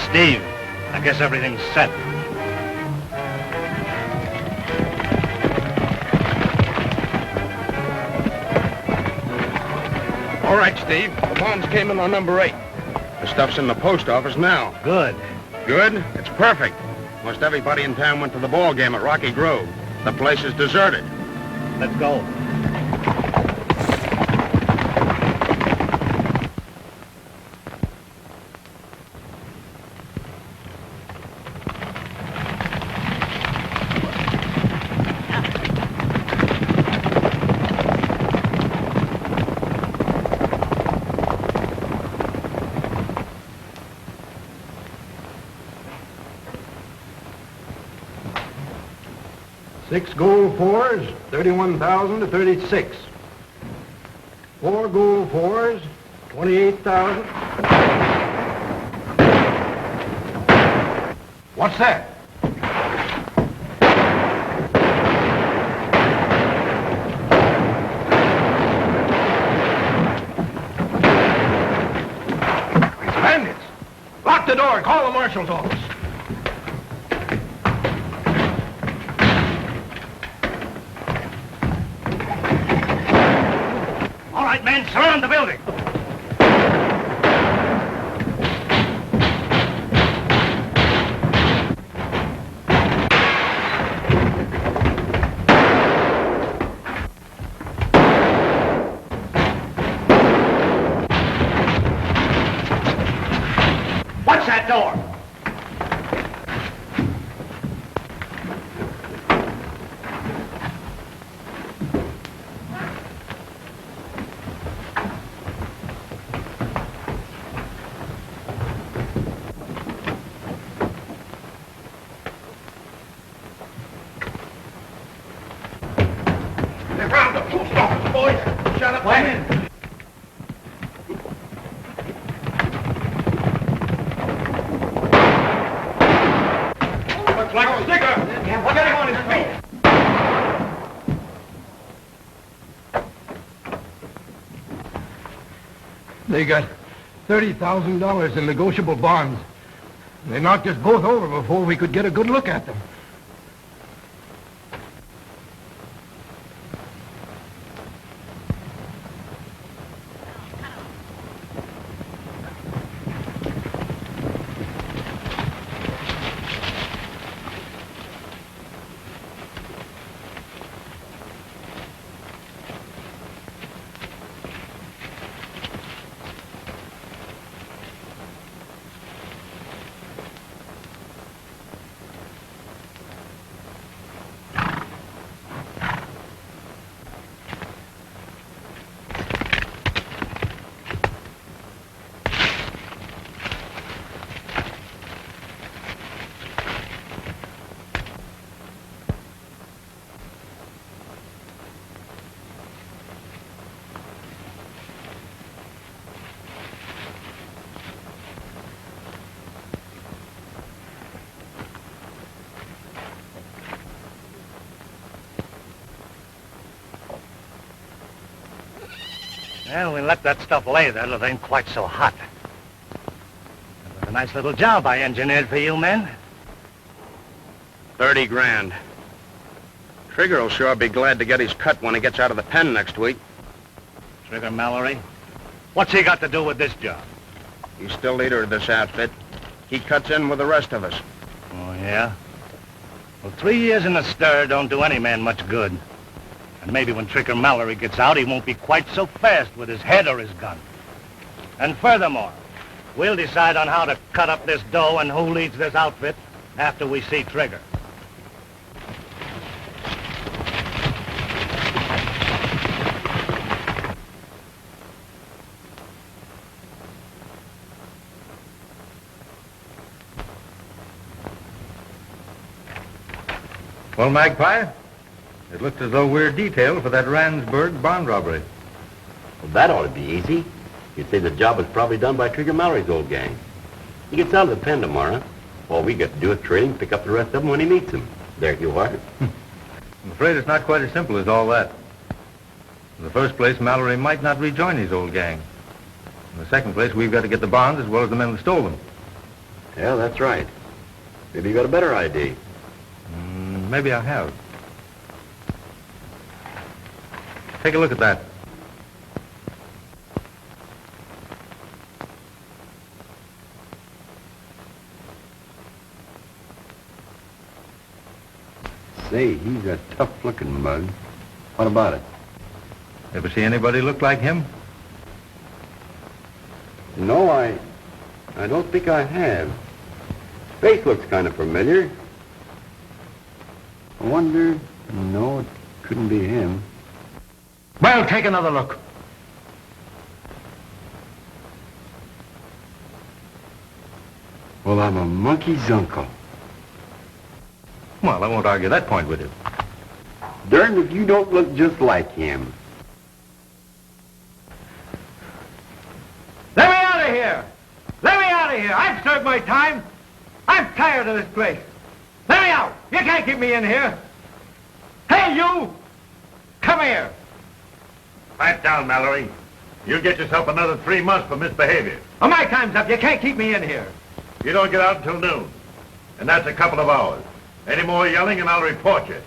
Steve, I guess everything's set. All right, Steve. The bonds came in on number 8. The stuff's in the post office now. Good. Good? It's perfect. Most everybody in town went to the ball game at Rocky Grove. The place is deserted. Let's go. Six gold fours, 31,000 to 36. 4 gold fours, 28,000. What's that? It's bandits. Lock the door and call the marshal's office. All right, men, surround the building. Watch that door. They found the post office, boys. Shut up, man. Looks like a sticker. What do you want his feet? They got $30,000 in negotiable bonds. They knocked us both over before we could get a good look at them. Well, we let that stuff lay there. It ain't quite so hot. It was a nice little job I engineered for you men. 30 grand. Trigger'll sure be glad to get his cut when he gets out of the pen next week. Trigger Mallory? What's he got to do with this job? He's still leader of this outfit. He cuts in with the rest of us. Oh, yeah? Well, 3 years in the stir don't do any man much good. And maybe when Trigger Mallory gets out, he won't be quite so fast with his head or his gun. And furthermore, we'll decide on how to cut up this dough and who leads this outfit after we see Trigger. Well, Magpie, it looks as though we're detailed for that Randsburg bond robbery. Well, that ought to be easy. You'd say the job was probably done by Trigger Mallory's old gang. He gets out of the pen tomorrow. All we got to do is trail him, pick up the rest of them when he meets them. There you are. I'm afraid it's not quite as simple as all that. In the first place, Mallory might not rejoin his old gang. In the second place, we've got to get the bonds as well as the men who stole them. Yeah, that's right. Maybe you got a better idea. Maybe I have. Take a look at that. Say, he's a tough-looking mug. What about it? Ever see anybody look like him? No, I don't think I have. Face looks kind of familiar. I wonder... No, it couldn't be him. Well, take another look. Well, I'm a monkey's uncle. Well, I won't argue that point with you. Darned if you don't look just like him. Let me out of here! Let me out of here! I've served my time. I'm tired of this place. Let me out! You can't keep me in here. Hey, you! Come here. Pipe down, Mallory. You'll get yourself another 3 months for misbehavior. Oh, my time's up. You can't keep me in here. You don't get out until noon. And that's a couple of hours. Any more yelling and I'll report you.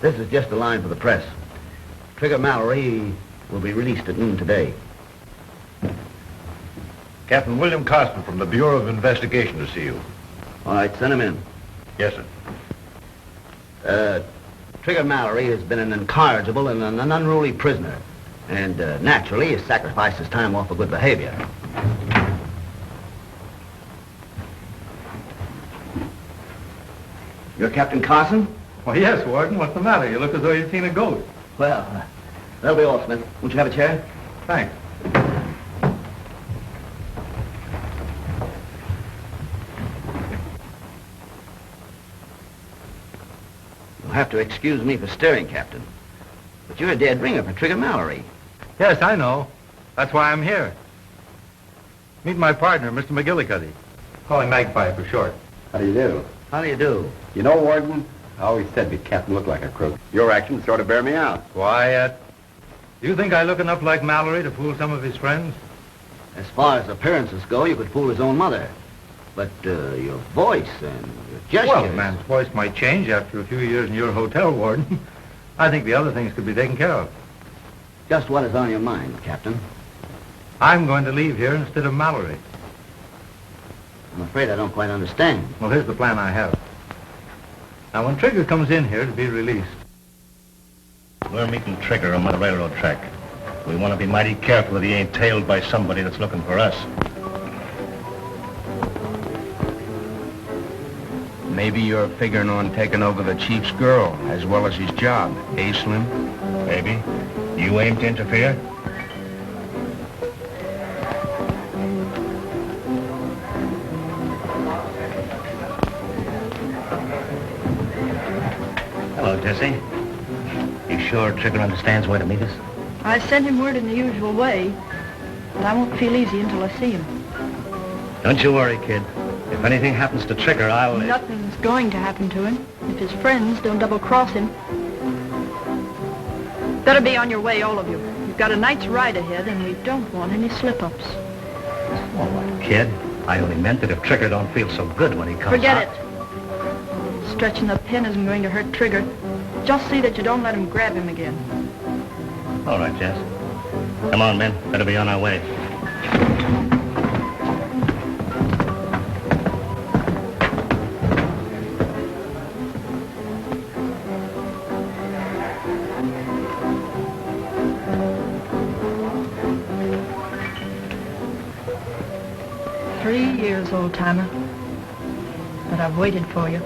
This is just a line for the press. Trigger Mallory will be released at noon today. Captain William Carson from the Bureau of Investigation to see you. All right, send him in. Yes, sir. Trigger Mallory has been an incorrigible and an unruly prisoner. And naturally, he sacrificed his time off for good behavior. You're Captain Carson? Well, yes, Warden. What's the matter? You look as though you'd seen a ghost. Well, that'll be all, Smith. Won't you have a chair? Thanks. You'll have to excuse me for stirring, Captain. But you're a dead ringer for Trigger Mallory. Yes, I know. That's why I'm here. Meet my partner, Mr. McGillicuddy. Call him Magpie for short. How do you do? How do you do? You know, Warden, I always said the captain looked like a crook. Your actions sort of bear me out. Quiet. Do you think I look enough like Mallory to fool some of his friends? As far as appearances go, you could fool his own mother. But your voice and your gestures... Well, a man's voice might change after a few years in your hotel, Warden. I think the other things could be taken care of. Just what is on your mind, Captain? I'm going to leave here instead of Mallory. I'm afraid I don't quite understand. Well, here's the plan I have. Now, when Trigger comes in here to be released... We're meeting Trigger on the railroad track. We want to be mighty careful that he ain't tailed by somebody that's looking for us. Maybe you're figuring on taking over the chief's girl as well as his job, eh, Slim? Maybe. You aim to interfere? Hello, Jesse. You sure Trigger understands where to meet us? I sent him word in the usual way, but I won't feel easy until I see him. Don't you worry, kid. If anything happens to Trigger, I'll... Nothing's going to happen to him if his friends don't double-cross him. Better be on your way, all of you. You've got a night's ride ahead, and we don't want any slip-ups. Oh, kid. I only meant that if Trigger don't feel so good when he comes Forget out... it. Stretching the pin isn't going to hurt Trigger. Just see that you don't let him grab him again. All right, Jess. Come on, men. Better be on our way. 3 years, old-timer. But I've waited for you.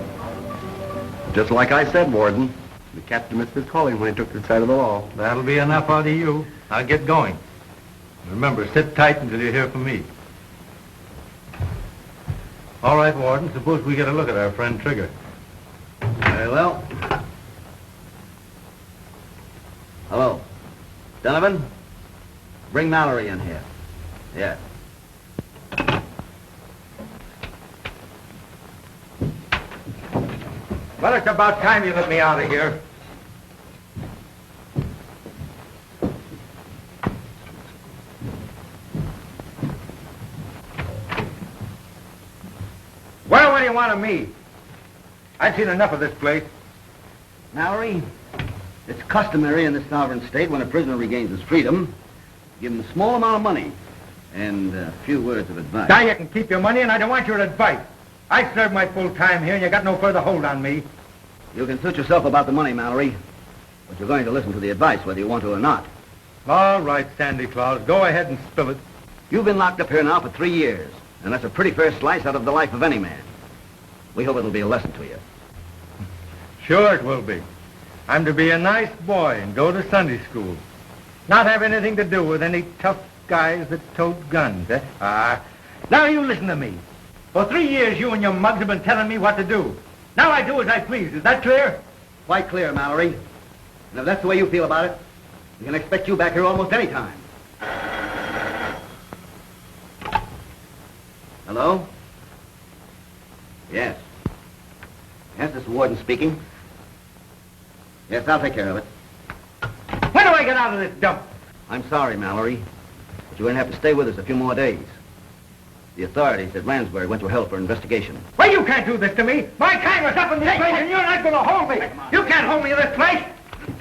Just like I said, Warden. The captain missed his calling when he took the side of the law. That'll be enough out of you. I'll get going. Remember, sit tight until you hear from me. All right, Warden, suppose we get a look at our friend Trigger. Very well. Hello. Donovan? Bring Mallory in here. Yeah. Well, it's about time you let me out of here. do you want of me? I've seen enough of this place. Mallory, it's customary in this sovereign state when a prisoner regains his freedom, give him a small amount of money and a few words of advice. Now you can keep your money, and I don't want your advice. I served my full time here, and you got no further hold on me. You can suit yourself about the money, Mallory, but you're going to listen to the advice whether you want to or not. All right, Sandy Claus, go ahead and spill it. You've been locked up here now for 3 years, and that's a pretty fair slice out of the life of any man. We hope it'll be a lesson to you. Sure it will be. I'm to be a nice boy and go to Sunday school. Not have anything to do with any tough guys that tote guns, eh? Now you listen to me. For 3 years, you and your mugs have been telling me what to do. Now I do as I please. Is that clear? Quite clear, Mallory. And if that's the way you feel about it, we can expect you back here almost any time. Hello? Yes. Yes, this is Warden speaking. Yes, I'll take care of it. When do I get out of this dump? I'm sorry, Mallory, but you're going to have to stay with us a few more days. The authorities at Lansbury went to hell for investigation. Well, you can't do this to me. My time is up in this place, and you're not going to hold me. You can't hold me in this place.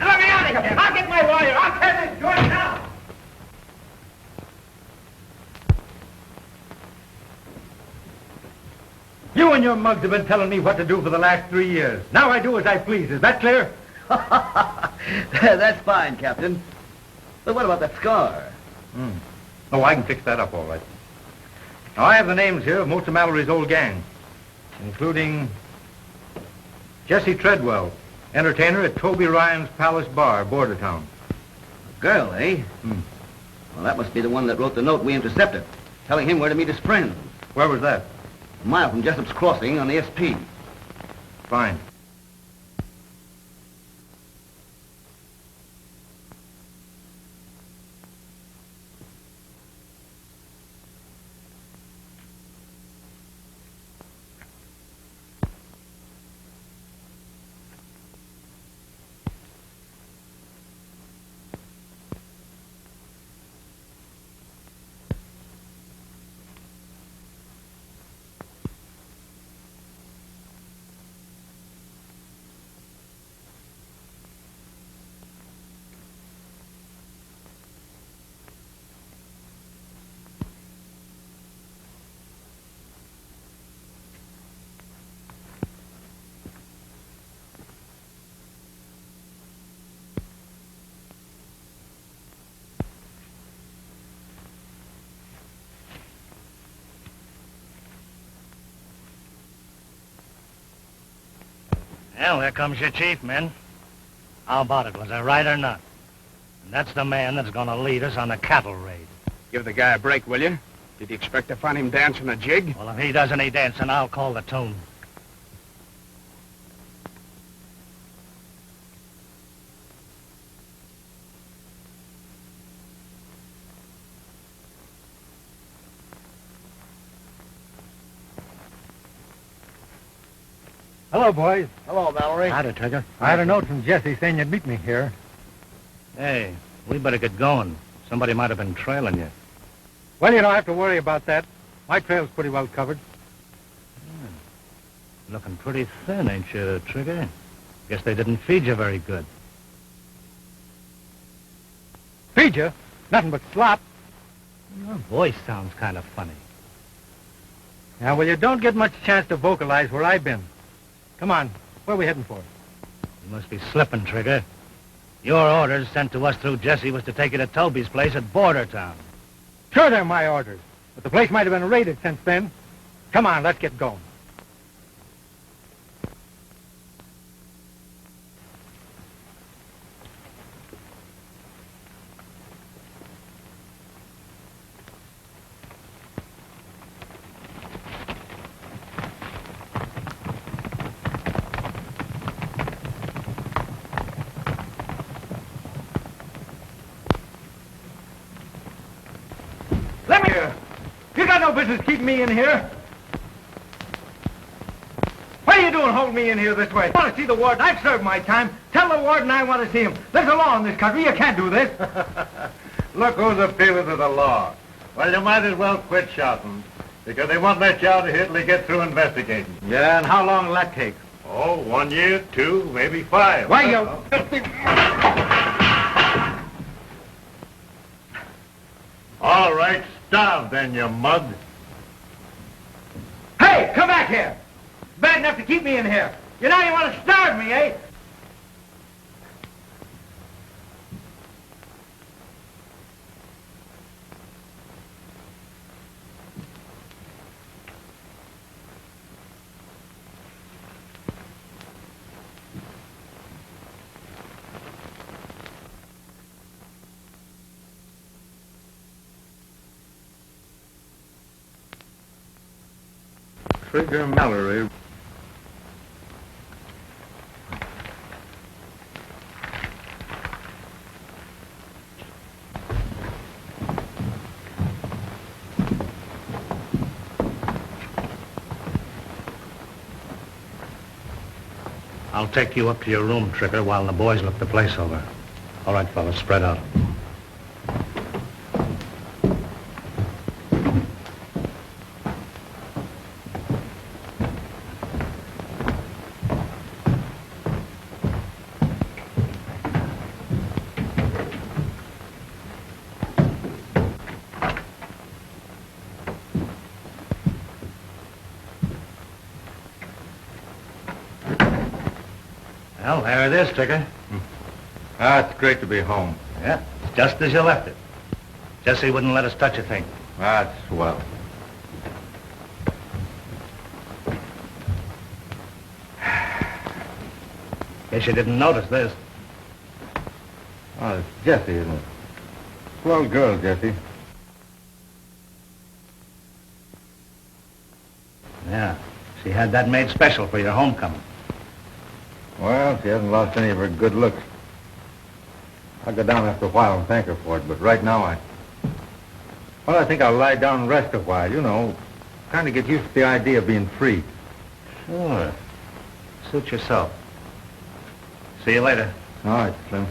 Let me out of here. I'll get my lawyer. I'll tell this joint now. You and your mugs have been telling me what to do for the last 3 years. Now I do as I please. Is that clear? That's fine, Captain. But what about that scar? Oh, I can fix that up all right. Now, I have the names here of most of Mallory's old gang, including Jesse Treadwell, entertainer at Toby Ryan's Palace Bar, Bordertown. Girl, eh? Well, that must be the one that wrote the note we intercepted, telling him where to meet his friends. Where was that? A mile from Jessup's Crossing on the SP. Fine. Well, there comes your chief, men. How about it? Was I right or not? And that's the man that's going to lead us on the cattle raid. Give the guy a break, will you? Did you expect to find him dancing a jig? Well, if he does any dancing, I'll call the tune. Hello, boys. Hello, Mallory. Howdy, Trigger. I had a note from Jesse saying you'd meet me here. Hey, we better get going. Somebody might have been trailing you. Well, you don't have to worry about that. My trail's pretty well covered. Looking pretty thin, ain't you, Trigger? Guess they didn't feed you very good. Feed you? Nothing but slop. Your voice sounds kind of funny. Yeah, well, you don't get much chance to vocalize where I've been. Come on. Where are we heading for? You must be slipping, Trigger. Your orders sent to us through Jesse was to take you to Toby's place at Bordertown. Sure, they're my orders. But the place might have been raided since then. Come on, let's get going. Let me here. You got no business keeping me in here. What are you doing holding me in here this way? I want to see the warden. I've served my time. Tell the warden I want to see him. There's a law in this country. You can't do this. Look who's appealing to the law. Well, you might as well quit shouting. Because they won't let you out of here till they get through investigating. Yeah, and how long will that take? Oh, 1 year, 2, maybe 5. Why, you... All right, starve then, you mug. Hey, come back here! Bad enough to keep me in here. You know you want to starve me, eh? Trigger Mallory. I'll take you up to your room, Trigger, while the boys look the place over. All right, fellas, spread out. Well, there it is, Trigger. Ah, it's great to be home. Yeah, it's just as you left it. Jesse wouldn't let us touch a thing. That's swell. Guess you didn't notice this. Oh, it's Jessie, isn't it? Swell girl, Jessie. Yeah, she had that made special for your homecoming. Well, she hasn't lost any of her good looks. I'll go down after a while and thank her for it, but right now I think I'll lie down and rest a while, you know. Kind of get used to the idea of being free. Sure. Suit yourself. See you later. All right, Slim.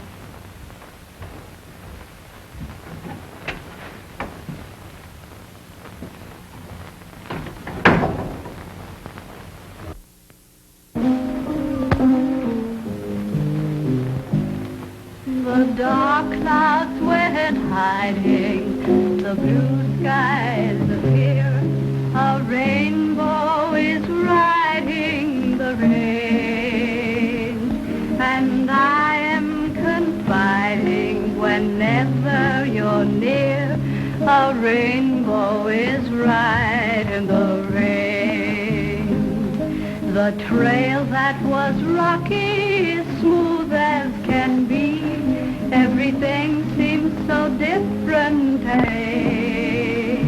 The dark clouds went hiding, the blue skies appear. A rainbow is riding the rain, and I am confiding whenever you're near. A rainbow is riding the rain. The trail that was rocky is smooth as can be. Everything seems so different age,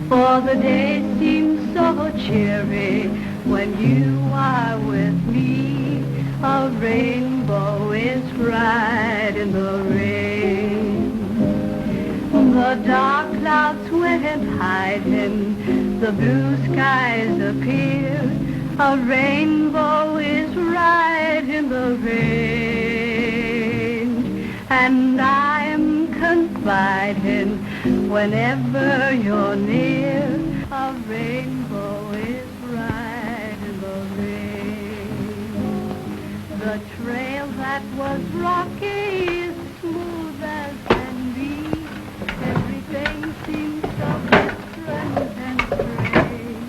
for the day seems so cheery when you are with me. A rainbow is riding the rain. The dark clouds went hiding, the blue skies appear. A rainbow is riding the rain, and I am confiding whenever you're near. A rainbow is riding the rain. The trail that was rocky is smooth as can be. Everything seems so different and strange,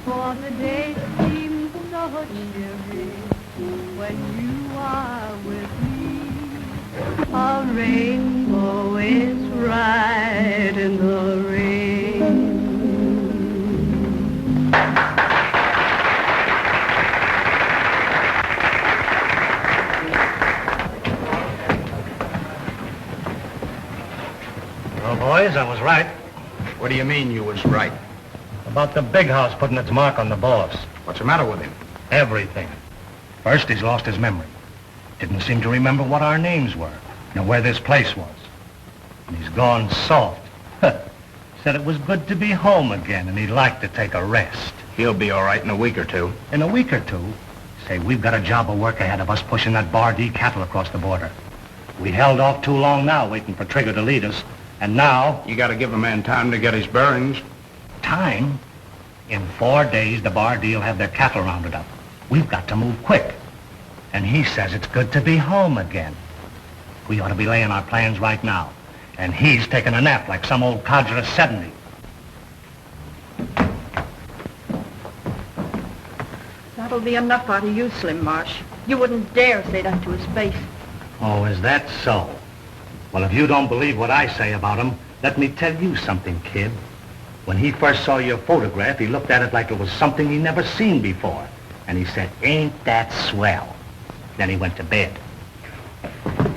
for the day seems so cheery when you are with me. A rainbow is riding the rain. Well, boys, I was right. What do you mean you was right? About the big house putting its mark on the boss. What's the matter with him? Everything. First, he's lost his memory. Didn't seem to remember what our names were, nor where this place was. And he's gone soft. Said it was good to be home again, and he'd like to take a rest. He'll be all right in a week or two. In a week or two? Say, we've got a job of work ahead of us pushing that Bar-D cattle across the border. We held off too long now, waiting for Trigger to lead us, and now... You gotta give a man time to get his bearings. Time? In 4 days, the Bardee will have their cattle rounded up. We've got to move quick. And he says it's good to be home again. We ought to be laying our plans right now. And he's taking a nap like some old codger of 70. That'll be enough out of you, Slim Marsh. You wouldn't dare say that to his face. Oh, is that so? Well, if you don't believe what I say about him, let me tell you something, kid. When he first saw your photograph, he looked at it like it was something he never seen before. And he said, "Ain't that swell?" Then he went to bed.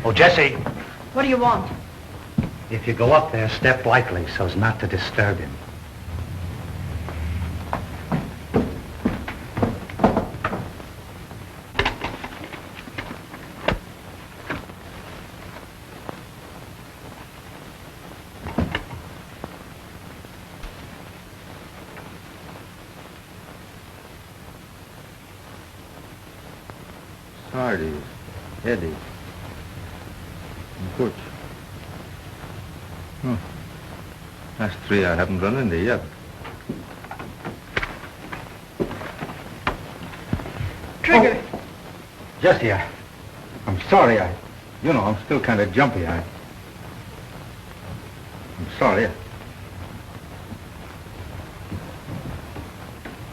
Oh, Jesse. What do you want? If you go up there, step lightly so as not to disturb him. Sardis, Eddie, and Butch. That's 3 I haven't run into yet. Trigger. Oh. Jesse, I'm sorry. I'm still kind of jumpy. I'm sorry.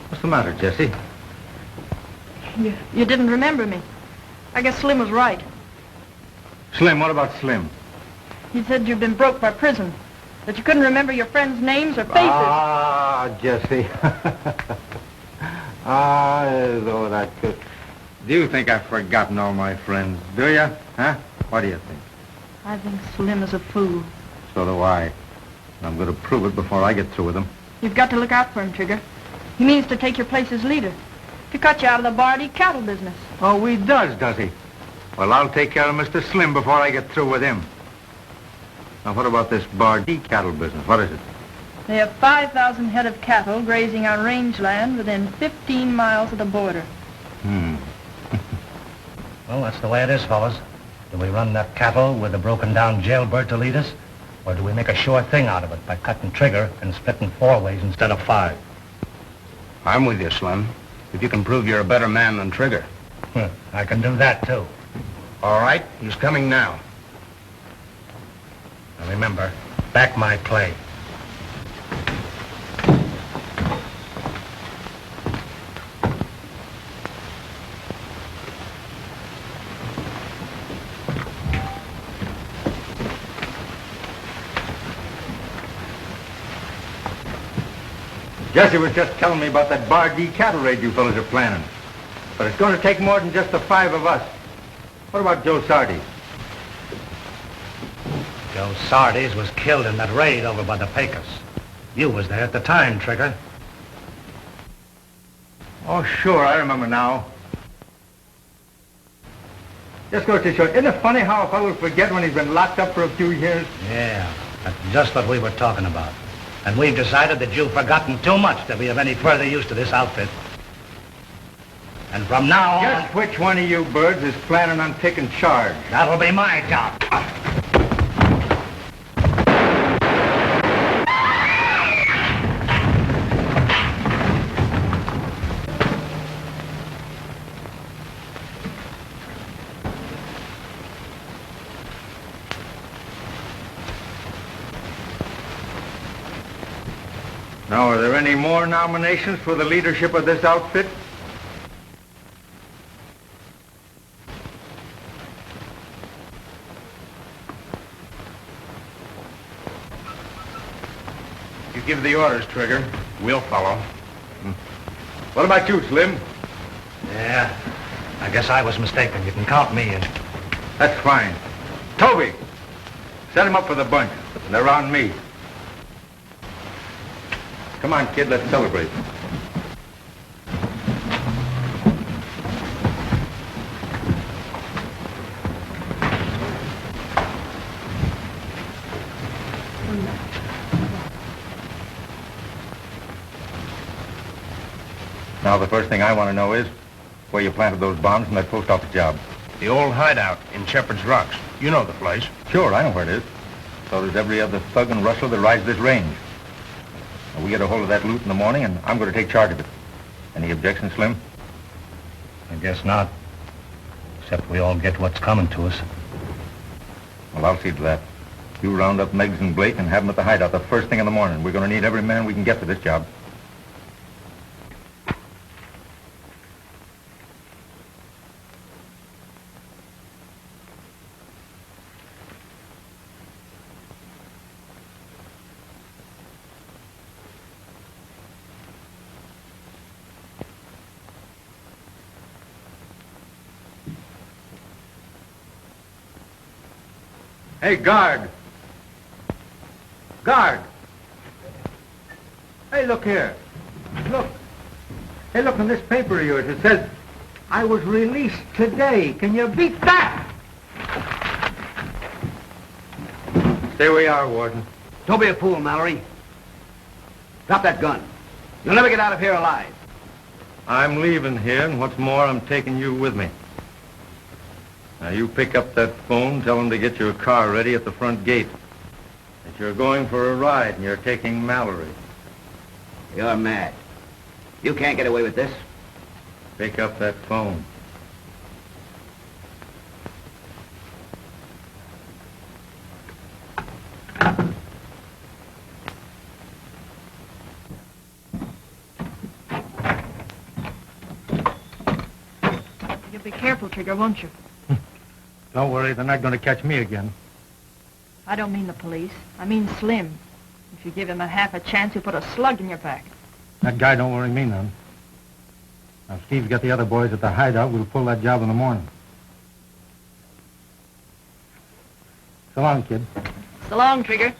What's the matter, Jesse? You didn't remember me. I guess Slim was right. Slim, what about Slim? He said you'd been broke by prison, that you couldn't remember your friends' names or faces. Ah, Jesse. Though that could. Do you think I've forgotten all my friends? Do you? Huh? What do you think? I think Slim is a fool. So do I. I'm going to prove it before I get through with him. You've got to look out for him, Trigger. He means to take your place as leader. To cut you out of the Bardee cattle business. Oh, he does he? Well, I'll take care of Mr. Slim before I get through with him. Now, what about this Bardee cattle business? What is it? They have 5,000 head of cattle grazing on rangeland within 15 miles of the border. Well, that's the way it is, fellas. Do we run that cattle with a broken-down jailbird to lead us? Or do we make a sure thing out of it by cutting trigger and splitting 4 ways instead of 5? I'm with you, Slim. If you can prove you're a better man than Trigger. I can do that, too. All right, he's coming now. Now remember, back my play. Jesse was just telling me about that Bardee cattle raid you fellas are planning. But it's going to take more than just the 5 of us. What about Joe Sardis? Joe Sardis was killed in that raid over by the Pecos. You was there at the time, Trigger. Oh, sure, I remember now. Just goes to show, isn't it funny how a fellow will forget when he's been locked up for a few years? Yeah, that's just what we were talking about. And we've decided that you've forgotten too much to be of any further use to this outfit. And from now on... Just which one of you birds is planning on taking charge? That'll be my job. Now, are there any more nominations for the leadership of this outfit? You give the orders, Trigger. We'll follow. What about you, Slim? Yeah, I guess I was mistaken. You can count me in. That's fine. Toby, set him up for the bunch. They're on me. Come on, kid, let's celebrate. Now, the first thing I want to know is where you planted those bombs in that post office job. The old hideout in Shepherd's Rocks. You know the place. Sure, I know where it is. So does every other thug and rustler that rides this range. We get a hold of that loot in the morning, and I'm going to take charge of it. Any objections, Slim? I guess not. Except we all get what's coming to us. Well, I'll see to that. You round up Meigs and Blake and have them at the hideout the first thing in the morning. We're going to need every man we can get for this job. Hey, guard! Guard! Hey, look here. Look. Hey, look on this paper of yours. It says, I was released today. Can you beat that? Stay where you are, Warden. Don't be a fool, Mallory. Drop that gun. You'll never get out of here alive. I'm leaving here, and what's more, I'm taking you with me. Now, you pick up that phone, tell them to get your car ready at the front gate. That you're going for a ride, and you're taking Mallory. You're mad. You can't get away with this. Pick up that phone. You'll be careful, Trigger, won't you? Don't worry, they're not going to catch me again. I don't mean the police. I mean Slim. If you give him a half a chance, he'll put a slug in your back. That guy don't worry me none. Now, if Steve's got the other boys at the hideout, we'll pull that job in the morning. So long, kid. So long, Trigger.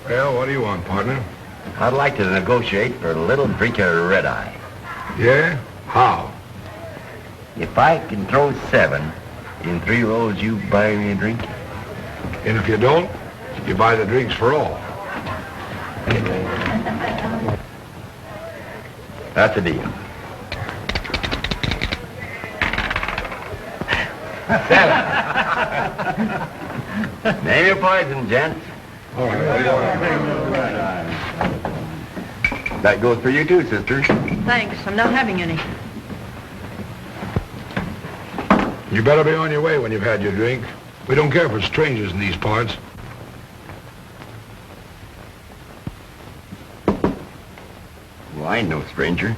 Well, what do you want, partner? I'd like to negotiate for a little drink of red-eye. Yeah? How? If I can throw 7 in 3 rolls, you buy me a drink? And if you don't, you buy the drinks for all. That's a deal. 7. Name your poison, gents. All right. That goes for you too, sister. Thanks. I'm not having any. You better be on your way when you've had your drink. We don't care for strangers in these parts. Well, I ain't no stranger.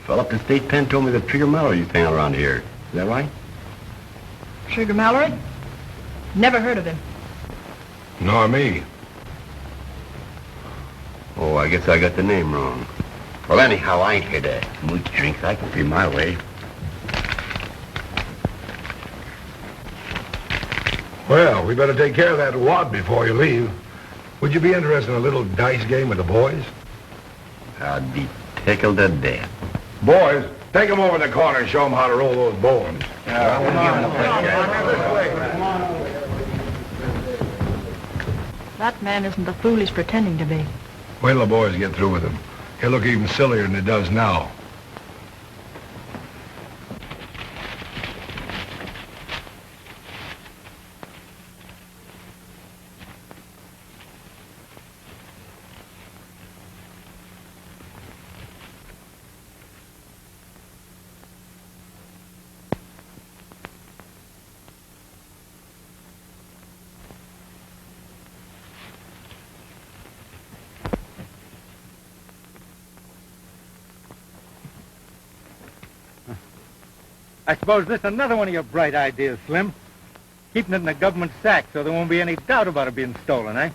Fell up the state pen told me that Trigger Mallory used to hang around here. Is that right? Trigger Mallory? Never heard of him. Nor me. Oh, I guess I got the name wrong. Well, anyhow, I ain't here to mooch drinks. I can pay my way. Well, we better take care of that wad before you leave. Would you be interested in a little dice game with the boys? I'd be tickled to death. Boys, take them over in the corner and show them how to roll those bones. That man isn't the fool he's pretending to be. Wait till the boys get through with him. He'll look even sillier than it does now. I suppose this is another one of your bright ideas, Slim. Keeping it in the government sack so there won't be any doubt about it being stolen, eh?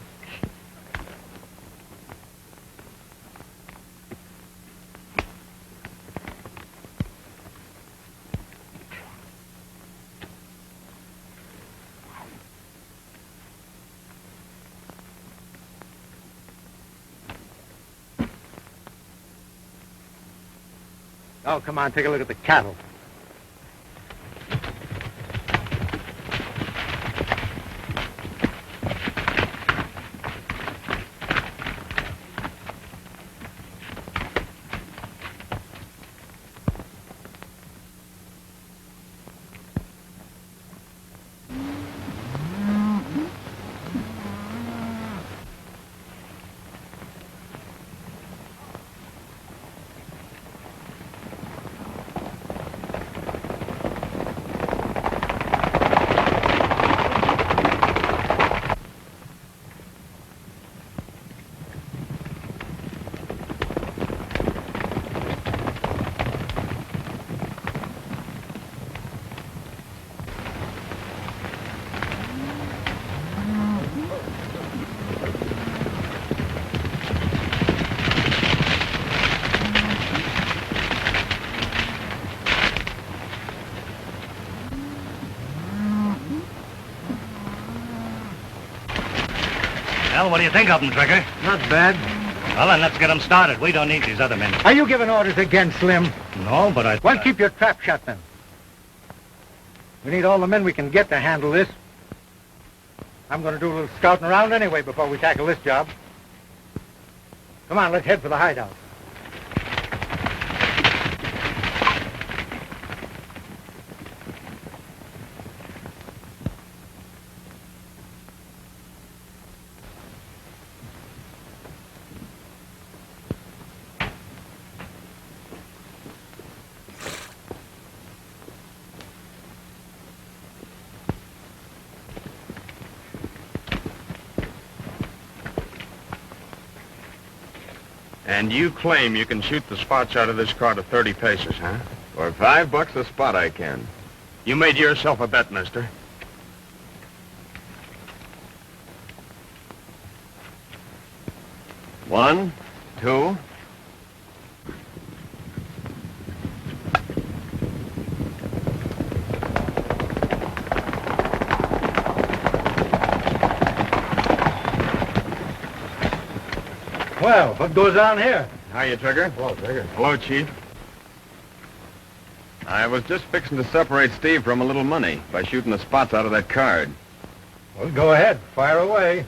Oh, come on, take a look at the cattle. Well, what do you think of them, Trigger? Not bad. Well, then let's get them started. We don't need these other men. Are you giving orders again, Slim? No, but I... Well, keep your trap shut, then. We need all the men we can get to handle this. I'm going to do a little scouting around anyway before we tackle this job. Come on, let's head for the hideout. And you claim you can shoot the spots out of this car to 30 paces, huh? For $5 a spot, I can. You made yourself a bet, mister. One, two. Well, what goes on here? Hiya, Trigger. Hello, Trigger. Hello, Chief. I was just fixing to separate Steve from a little money by shooting the spots out of that card. Well, go ahead. Fire away.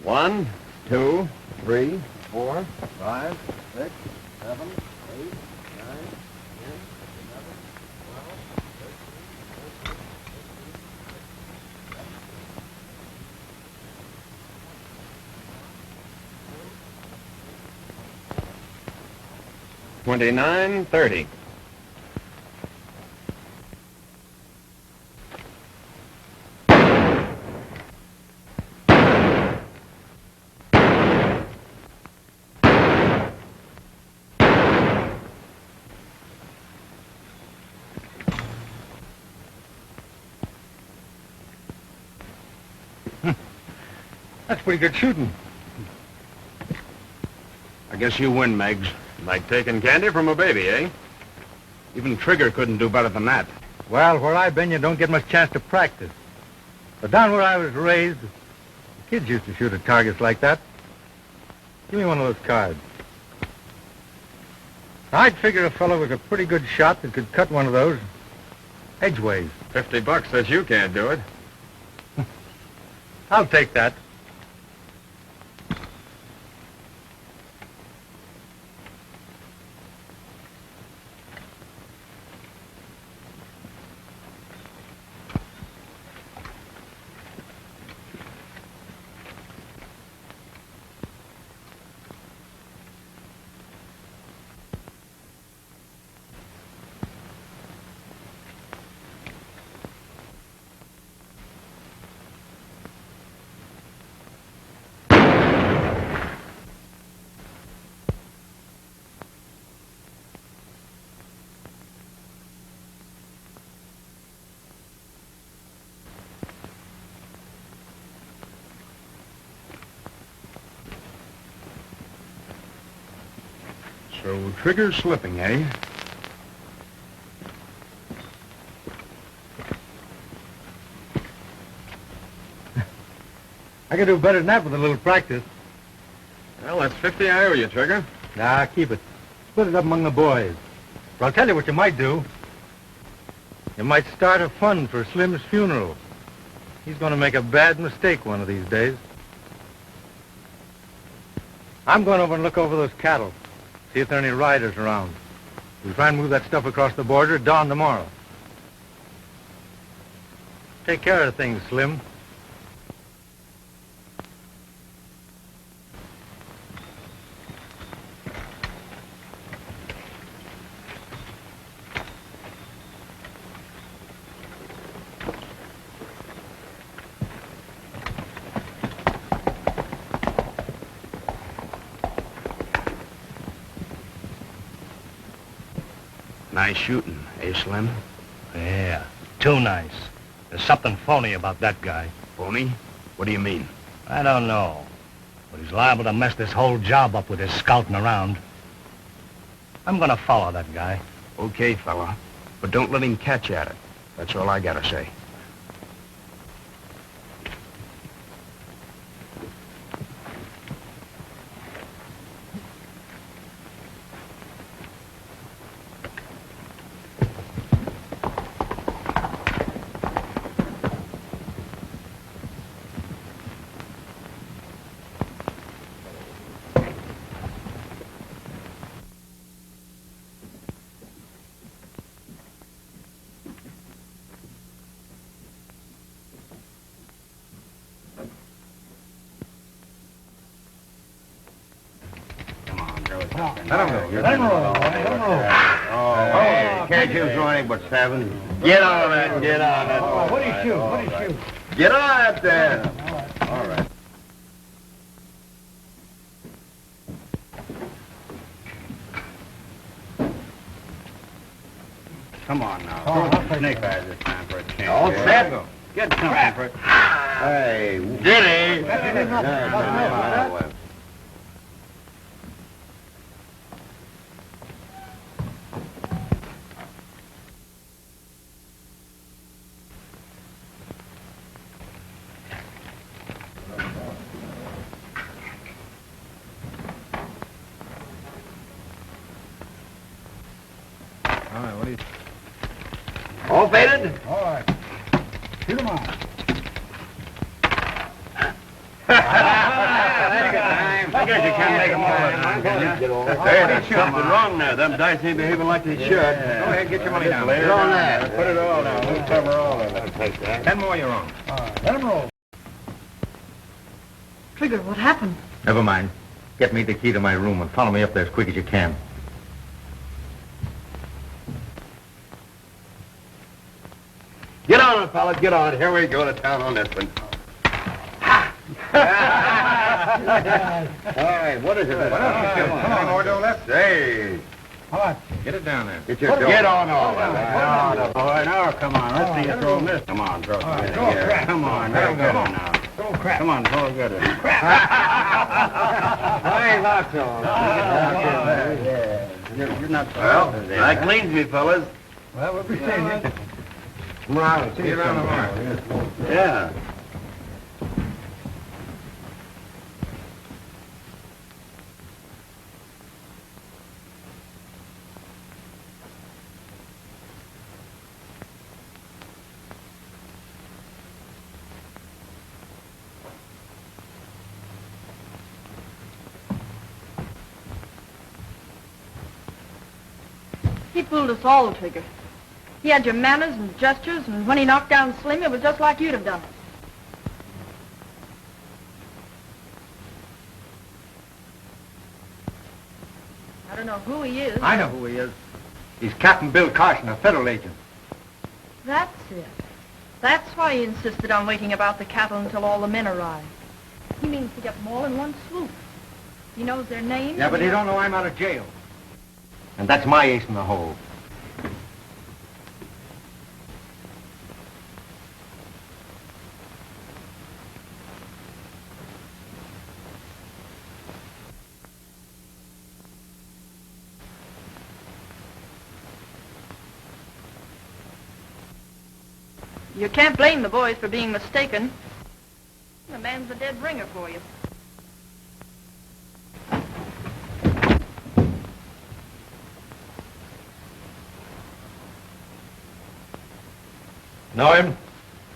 1, 2, 3, 4, 5, 6, 7, 8, 9, 10, 11, 29, 30. That's pretty good shooting. I guess you win, Meggs. Like taking candy from a baby, eh? Even Trigger couldn't do better than that. Well, where I've been, you don't get much chance to practice. But down where I was raised, the kids used to shoot at targets like that. Give me one of those cards. I'd figure a fellow was a pretty good shot that could cut one of those edgeways. $50 says you can't do it. I'll take that. So Trigger's slipping, eh? I can do better than that with a little practice. Well, that's 50 I owe you, Trigger. Nah, keep it. Split it up among the boys. But I'll tell you what you might do. You might start a fund for Slim's funeral. He's going to make a bad mistake one of these days. I'm going over and look over those cattle. See if there are any riders around. We'll try and move that stuff across the border at dawn tomorrow. Take care of things, Slim. Nice shooting, eh, Slim? Yeah, too nice. There's something phony about that guy. Phony? What do you mean? I don't know, but he's liable to mess this whole job up with his scouting around. I'm gonna follow that guy. Okay, fella. But don't let him catch at it. That's all I gotta say. Hey, can't you throw anything but 7? Get on that, get on that. What do you shoot? What do you shoot? Get on that there. All right. Come on now. Throw the snake eyes this time for a chance. All set? Get something for it. Hey, did he? All right, what do you... All faded? All right. Shoot him on. I guess you can't make them all. Hey, there's something wrong there. Them dice ain't behaving like they should. Go ahead, get your money down. Lay it on that. Put it all down. We'll cover all of it. Take that. 10 more you're on. All right, let him roll. Trigger, what happened? Never mind. Get me the key to my room and follow me up there as quick as you can. Get on it, fellas, get on it. Here we go to town on this one. All right, what is it? Come on, Ordo, let's... Say, All right, get it down there. get on all that. Now, boy, now, come on. Let's see you throw this. Come on, throw it. right, throw a crack. Come on, Let him get go. it now. Throw a crack. Come on, throw it good. Hey, lots on. You're not... Well, that cleans me, fellas. Well, we'll be seeing you. Come on, See you around tomorrow. Yeah. He fooled us all, Trigger. He had your manners and gestures, and when he knocked down Slim, it was just like you'd have done it. I don't know who he is. I know who he is. He's Captain Bill Carson, a federal agent. That's it. That's why he insisted on waiting about the cattle until all the men arrived. He means to get them all in one swoop. He knows their names. Yeah, but he don't know I'm out of jail. And that's my ace in the hole. You can't blame the boys for being mistaken. The man's a dead ringer for you. Know him?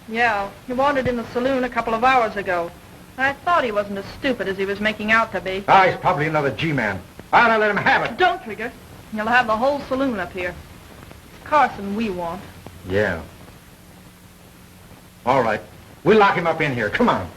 Yeah, he wandered in the saloon a couple of hours ago. I thought he wasn't as stupid as he was making out to be. Ah, he's probably another G-man. Why don't I let him have it? Don't, Trigger. You'll have the whole saloon up here. It's Carson we want. Yeah. All right. We'll lock him up in here. Come on.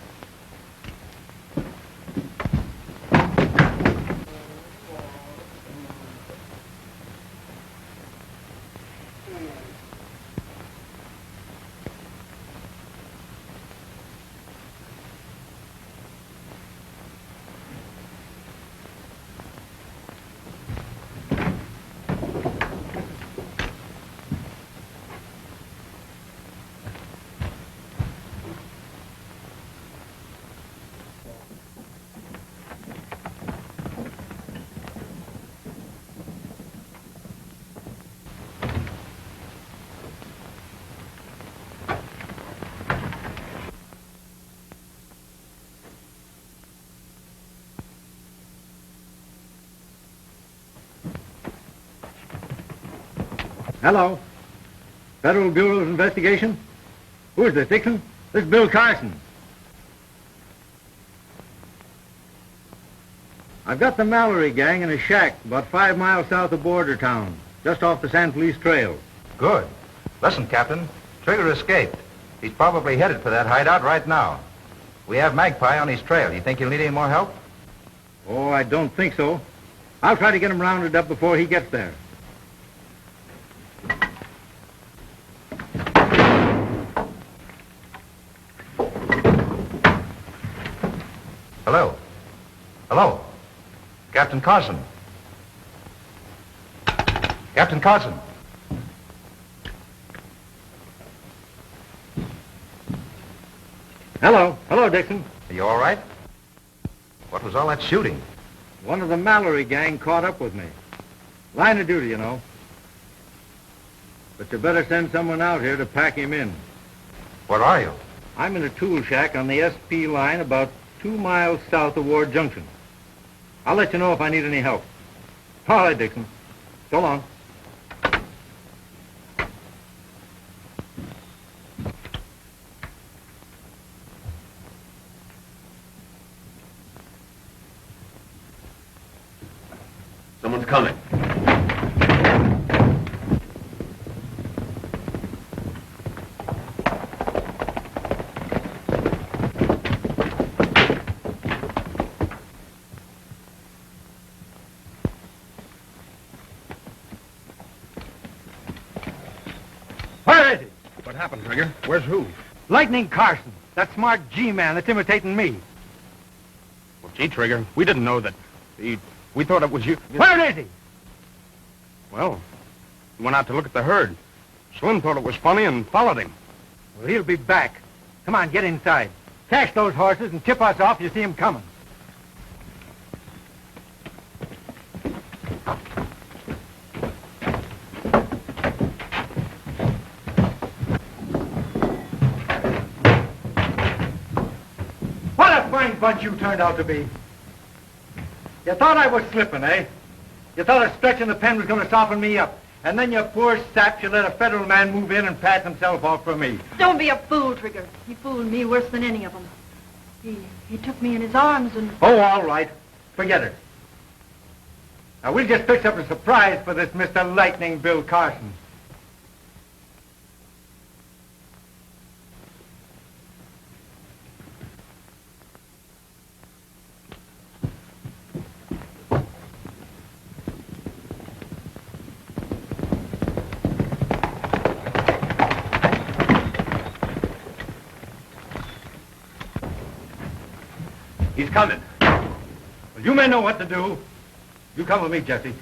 Hello. Federal Bureau of Investigation? Who is this, Dixon? This is Bill Carson. I've got the Mallory gang in a shack about 5 miles south of Border Town, just off the San Felice Trail. Good. Listen, Captain, Trigger escaped. He's probably headed for that hideout right now. We have Magpie on his trail. You think he'll need any more help? Oh, I don't think so. I'll try to get him rounded up before he gets there. Hello. Hello. Captain Carson. Captain Carson. Hello. Hello, Dixon. Are you all right? What was all that shooting? One of the Mallory gang caught up with me. Line of duty, you know. But you better send someone out here to pack him in. Where are you? I'm in a tool shack on the SP line about 2 miles south of Ward Junction. I'll let you know if I need any help. All right, Dixon. So long. Someone's coming. Where is he? What happened, Trigger? Where's who? Lightning Carson, that smart G-man that's imitating me. Well, gee, Trigger, we didn't know that. We thought it was you. Where is he? Well, he went out to look at the herd. Slim thought it was funny and followed him. Well, he'll be back. Come on, get inside. Cash those horses and tip us off if you see him coming. What a fine bunch you turned out to be. You thought I was slipping, eh? You thought a stretch in the pen was going to soften me up. And then you poor sap, you let a federal man move in and pass himself off for me. Don't be a fool, Trigger. He fooled me worse than any of them. He took me in his arms and... Oh, all right. Forget it. Now, we'll just fix up a surprise for this Mr. Lightning Bill Carson. He's coming. Well, you men know what to do. You come with me, Jesse.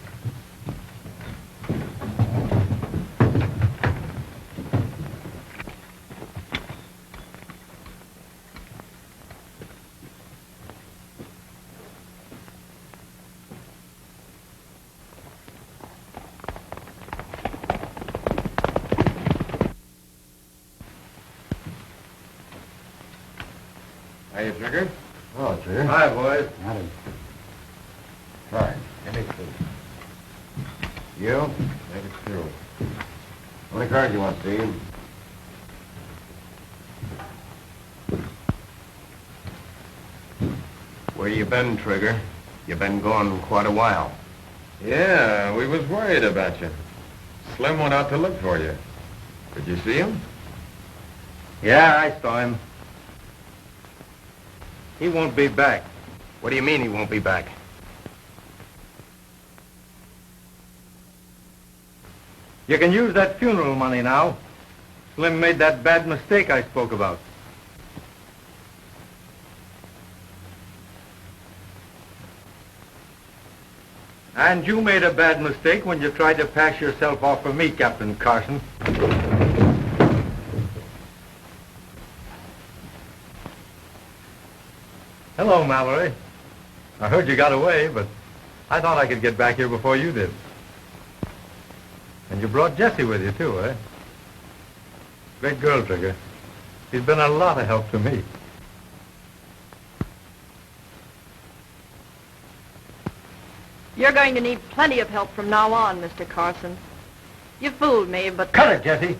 Hiya, Trigger. Oh, Trigger. Hi, boys. Howdy. Right. Give me two. You? Make it two. How many cards you want, Steve? Where you been, Trigger? You been gone quite a while. Yeah, we was worried about you. Slim went out to look for you. Did you see him? Yeah, I saw him. He won't be back. What do you mean he won't be back? You can use that funeral money now. Slim made that bad mistake I spoke about. And you made a bad mistake when you tried to pass yourself off for me, Captain Carson. Hello, Mallory. I heard you got away, but I thought I could get back here before you did. And you brought Jessie with you, too, eh? Great girl, Trigger. She's been a lot of help to me. You're going to need plenty of help from now on, Mr. Carson. You fooled me, but... Cut it, Jessie.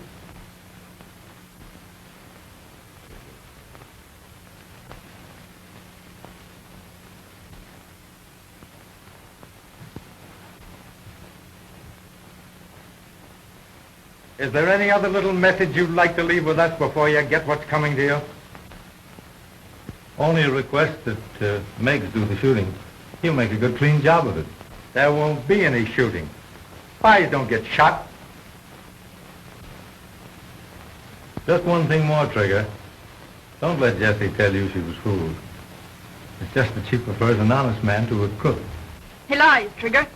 Is there any other little message you'd like to leave with us before you get what's coming to you? Only a request that Meigs do the shooting. He'll make a good, clean job of it. There won't be any shooting. Spies don't get shot. Just one thing more, Trigger. Don't let Jessie tell you she was fooled. It's just that she prefers an honest man to a crook. He lies, Trigger.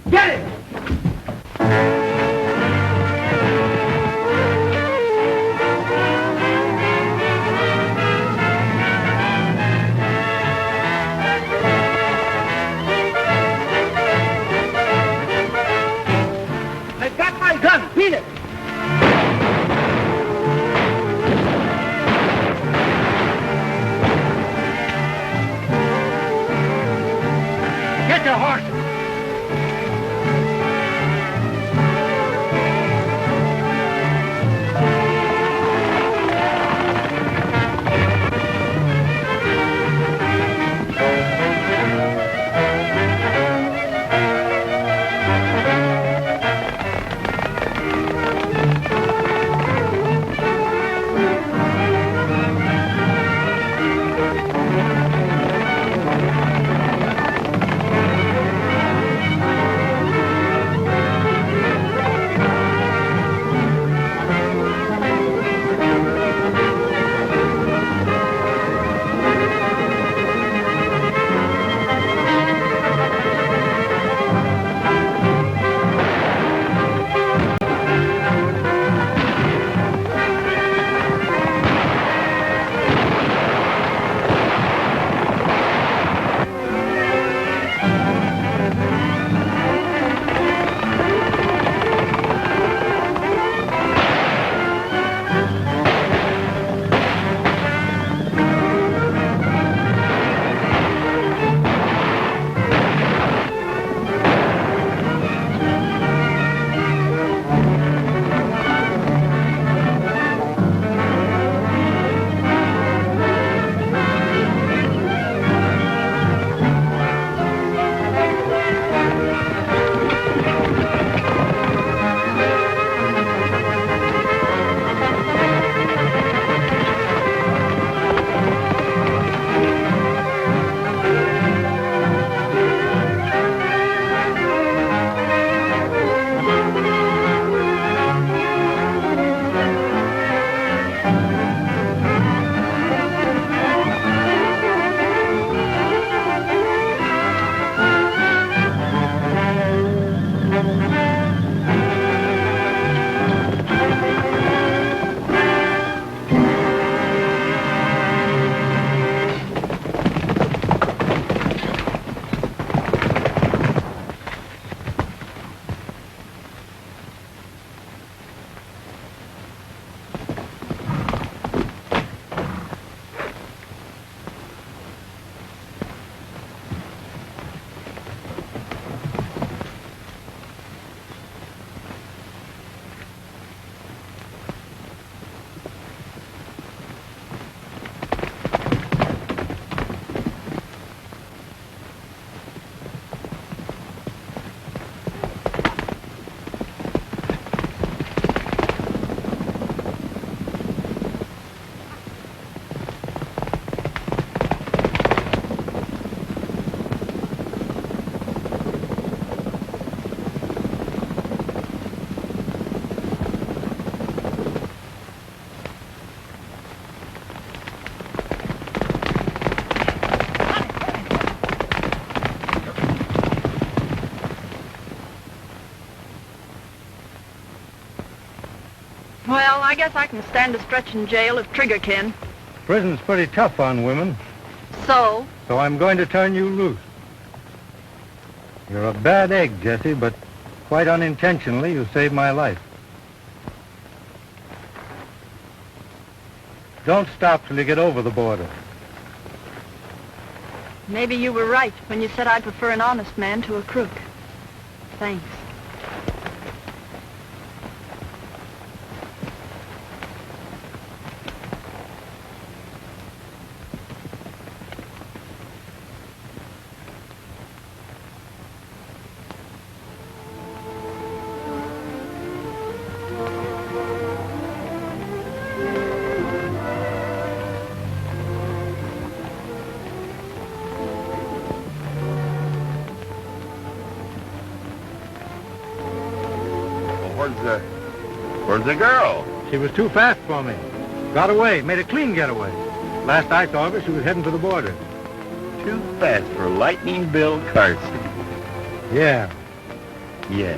Get him! I've got my gun. Beat it. Get your horse! I guess I can stand a stretch in jail if Trigger can. Prison's pretty tough on women, So? so I'm going to turn you loose. You're a bad egg, Jesse, but quite unintentionally you saved my life. Don't stop till you get over the border. Maybe you were right when you said I'd prefer an honest man to a crook. Thanks. Where's the girl? She was too fast for me. Got away, made a clean getaway. Last I saw of her, she was heading for the border. Too fast for Lightning Bill Carson. Yeah. Yeah.